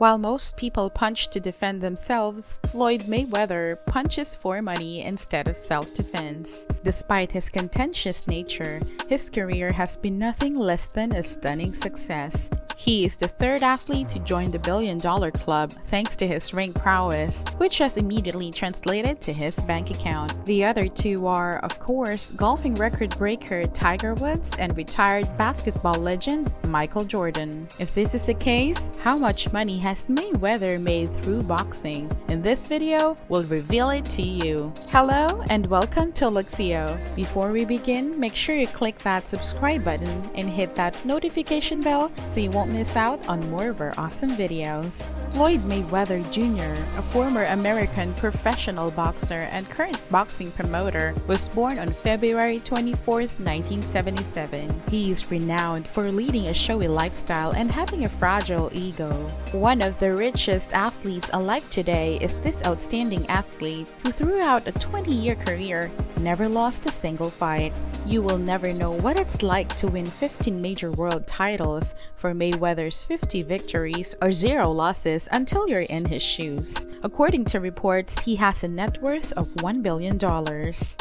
While most people punch to defend themselves, Floyd Mayweather punches for money instead of self-defense. Despite his contentious nature, his career has been nothing less than a stunning success. He is the third athlete to join the billion-dollar club thanks to his ring prowess, which has immediately translated to his bank account. The other two are, of course, golfing record breaker Tiger Woods and retired basketball legend Michael Jordan. If this is the case, how much money has Mayweather made through boxing? In this video, we'll reveal it to you. Hello and welcome to Luxsio. Before we begin, make sure you click that subscribe button and hit that notification bell so you won't miss out on more of our awesome videos. Floyd Mayweather Jr., a former American professional boxer and current boxing promoter, was born on February 24, 1977. He is renowned for leading a showy lifestyle and having a fragile ego. One of the richest athletes alive today is this outstanding athlete who throughout a 20-year career never lost a single fight. You will never know what it's like to win 15 major world titles for Mayweather's 50 victories or 0 losses until you're in his shoes. According to reports, he has a net worth of $1 billion.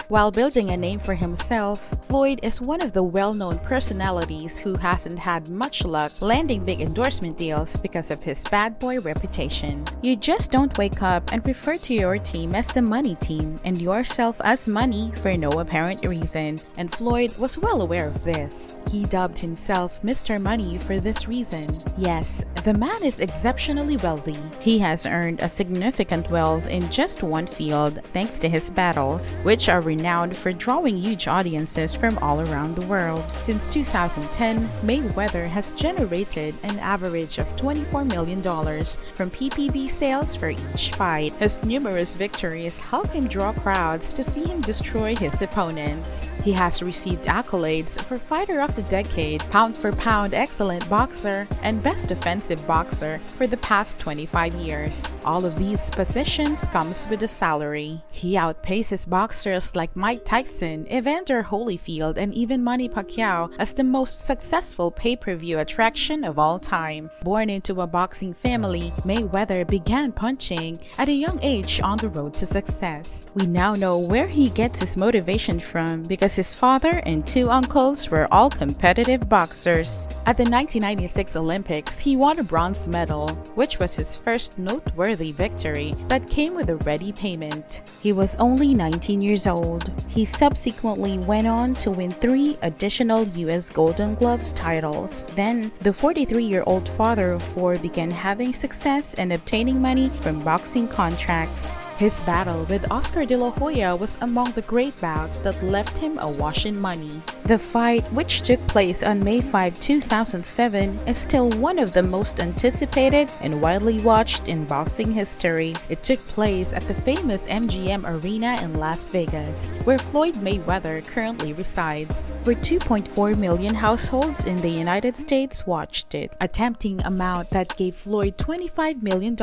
While building a name for himself, Floyd is one of the well-known personalities who hasn't had much luck landing big endorsement deals because of his bad boy reputation. You just don't wake up and refer to your team as the money team and yourself as money for no apparent reason, and Floyd was well aware of this. He dubbed himself Mr. Money for this reason. Yes, the man is exceptionally wealthy. He has earned a significant wealth in just one field thanks to his battles, which are renowned for drawing huge audiences from all around the world. Since 2010, Mayweather has generated an average of $24 million from PPV sales for each fight. His numerous victories help him draw crowds to see him destroy his opponents. He has received accolades for Fighter of the Decade, Pound for Pound Excellent Boxer, and Best Offensive Boxer for the past 25 years. All of these positions comes with a salary. He outpaces boxers like Mike Tyson, Evander Holyfield, and even Manny Pacquiao as the most successful pay-per-view attraction of all time. Born into a boxing family, Mayweather began punching at a young age on the road to success. We now know where he gets his motivation from because his father and 2 uncles were all competitive boxers. At the 1996 Olympics, he won a bronze medal, which was his first noteworthy victory that came with a ready payment. He was only 19 years old. He subsequently went on to win 3 additional US Golden Gloves titles. Then, the 43-year-old father of 4 began having success and obtaining money from boxing contracts. His battle with Oscar De La Hoya was among the great bouts that left him awash in money. The fight, which took place on May 5, 2007, is still one of the most anticipated and widely watched in boxing history. It took place at the famous MGM Arena in Las Vegas, where Floyd Mayweather currently resides. Over 2.4 million households in the United States watched it, a tempting amount that gave Floyd $25 million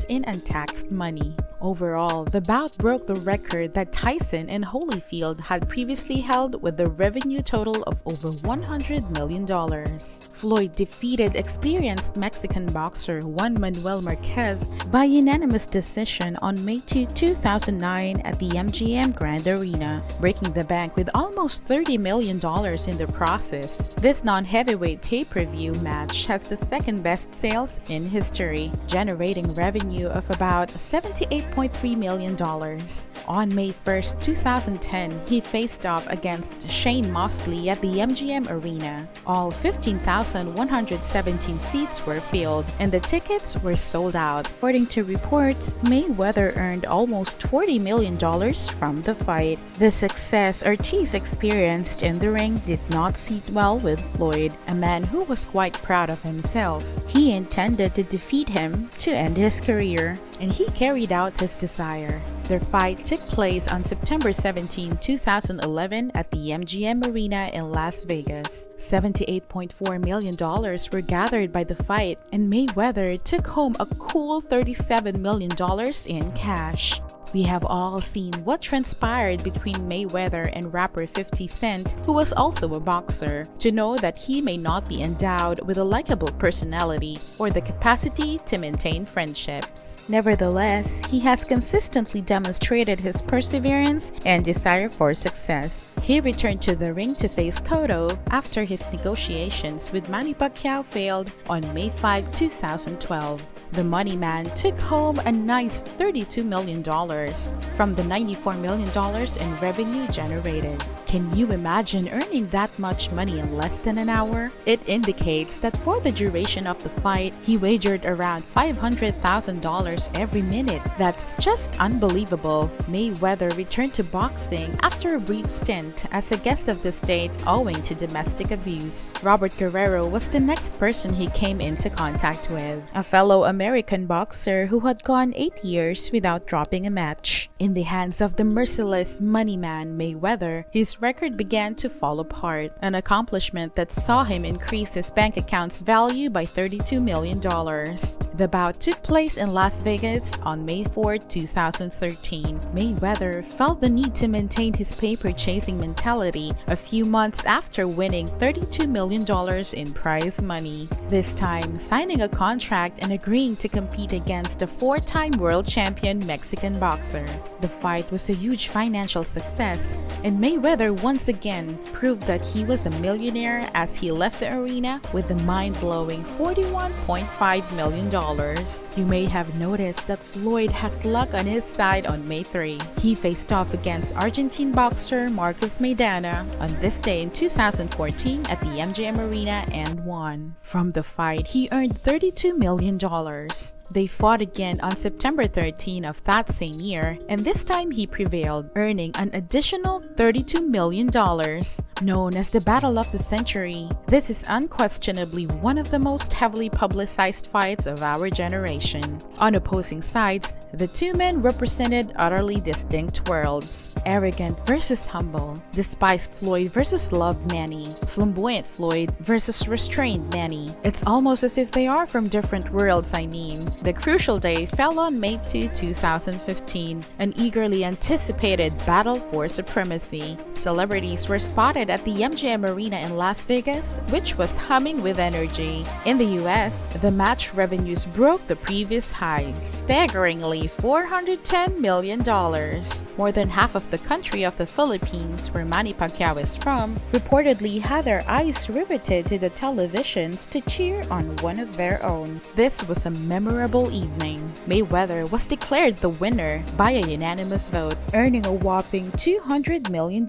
in untaxed money. Overall, the bout broke the record that Tyson and Holyfield had previously held with the revenue total of over $100 million. Floyd defeated experienced Mexican boxer Juan Manuel Marquez by unanimous decision on May 2, 2009 at the MGM Grand Arena, breaking the bank with almost $30 million in the process. This non-heavyweight pay-per-view match has the second best sales in history, generating revenue of about $78.3 million. On May 1, 2010, he faced off against Shane Mosley at the MGM Arena. All 15,117 seats were filled, and the tickets were sold out. According to reports, Mayweather earned almost $40 million from the fight. The success Ortiz experienced in the ring did not sit well with Floyd, a man who was quite proud of himself. He intended to defeat him to end his career, and he carried out his desire. Their fight took place on September 17, 2011 at the MGM Arena in Las Vegas. $78.4 million were gathered by the fight, and Mayweather took home a cool $37 million in cash. We have all seen what transpired between Mayweather and rapper 50 Cent, who was also a boxer, to know that he may not be endowed with a likable personality or the capacity to maintain friendships. Nevertheless, he has consistently demonstrated his perseverance and desire for success. He returned to the ring to face Cotto after his negotiations with Manny Pacquiao failed on May 5, 2012. The money man took home a nice $32 million from the $94 million in revenue generated. Can you imagine earning that much money in less than an hour? It indicates that for the duration of the fight, he wagered around $500,000 every minute. That's just unbelievable. Mayweather returned to boxing after a brief stint as a guest of the state owing to domestic abuse. Robert Guerrero was the next person he came into contact with, a fellow American boxer who had gone 8 years without dropping a match. In the hands of the merciless money man Mayweather, his record began to fall apart, an accomplishment that saw him increase his bank account's value by $32 million. The bout took place in Las Vegas on May 4, 2013. Mayweather felt the need to maintain his paper-chasing mentality a few months after winning $32 million in prize money, this time signing a contract and agreeing to compete against a 4-time world champion Mexican boxer. The fight was a huge financial success, and Mayweather once again proved that he was a millionaire as he left the arena with a mind-blowing $41.5 million. You may have noticed that Floyd has luck on his side on May 3. He faced off against Argentine boxer Marcos Maidana on this day in 2014 at the MGM Arena and won. From the fight, he earned $32 million. They fought again on September 13 of that same year, and this time he prevailed, earning an additional $32 million. Known as the Battle of the Century, this is unquestionably one of the most heavily publicized fights of our generation. On opposing sides, the two men represented utterly distinct worlds. Arrogant versus humble, despised Floyd versus loved Manny, flamboyant Floyd versus restrained Manny. It's almost as if they are from different worlds, I mean. The crucial day fell on May 2, 2015, an eagerly anticipated battle for supremacy. Celebrities were spotted at the MGM Arena in Las Vegas, which was humming with energy. In the US, the match revenues broke the previous high, staggeringly $410 million. More than half of the country of the Philippines, where Manny Pacquiao is from, reportedly had their eyes riveted to the televisions to cheer on one of their own. This was a memorable evening. Mayweather was declared the winner by a unanimous vote, earning a whopping $200 million.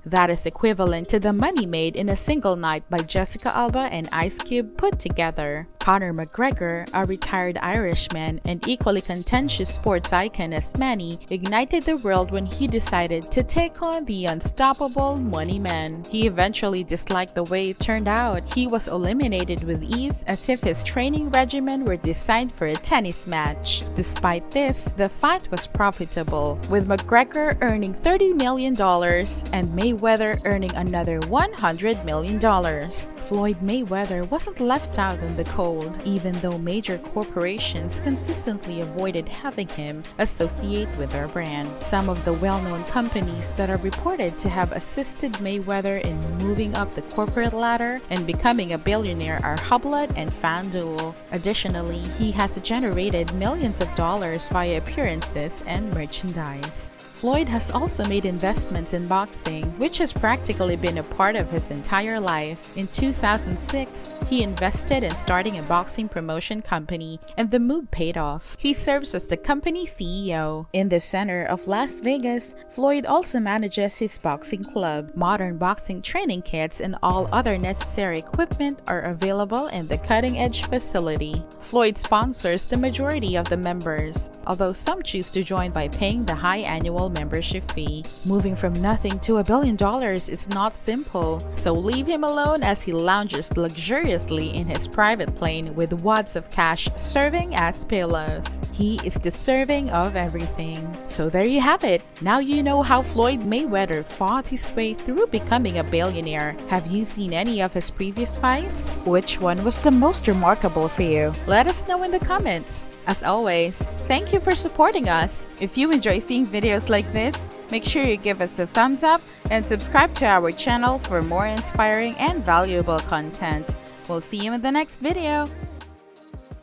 That is equivalent to the money made in a single night by Jessica Alba and Ice Cube put together. Conor McGregor, a retired Irishman and equally contentious sports icon as Manny, ignited the world when he decided to take on the unstoppable money man. He eventually disliked the way it turned out. He was eliminated with ease as if his training regimen were designed for a tennis match. Despite this, the fight was profitable, with McGregor earning $30 million and Mayweather earning another $100 million. Floyd Mayweather wasn't left out in the cold, even though major corporations consistently avoided having him associate with their brand. Some of the well-known companies that are reported to have assisted Mayweather in moving up the corporate ladder and becoming a billionaire are Hublot and FanDuel. Additionally, he has generated millions of dollars via appearances and merchandise. Floyd has also made investments in boxing, which has practically been a part of his entire life. In 2006, he invested in starting a boxing promotion company, and the move paid off. He serves as the company CEO. In the center of Las Vegas, Floyd also manages his boxing club. Modern boxing training kits and all other necessary equipment are available in the cutting-edge facility. Floyd sponsors the majority of the members, although some choose to join by paying the high annual annual membership fee. Moving from nothing to $1 billion is not simple, so leave him alone as he lounges luxuriously in his private plane with wads of cash serving as pillows. He is deserving of everything. So there you have it. Now you know how Floyd Mayweather fought his way through becoming a billionaire. Have you seen any of his previous fights? Which one was the most remarkable for you? Let us know in the comments. As always, thank you for supporting us. If you enjoy seeing videos like this, make sure you give us a thumbs up and subscribe to our channel for more inspiring and valuable content. We'll see you in the next video.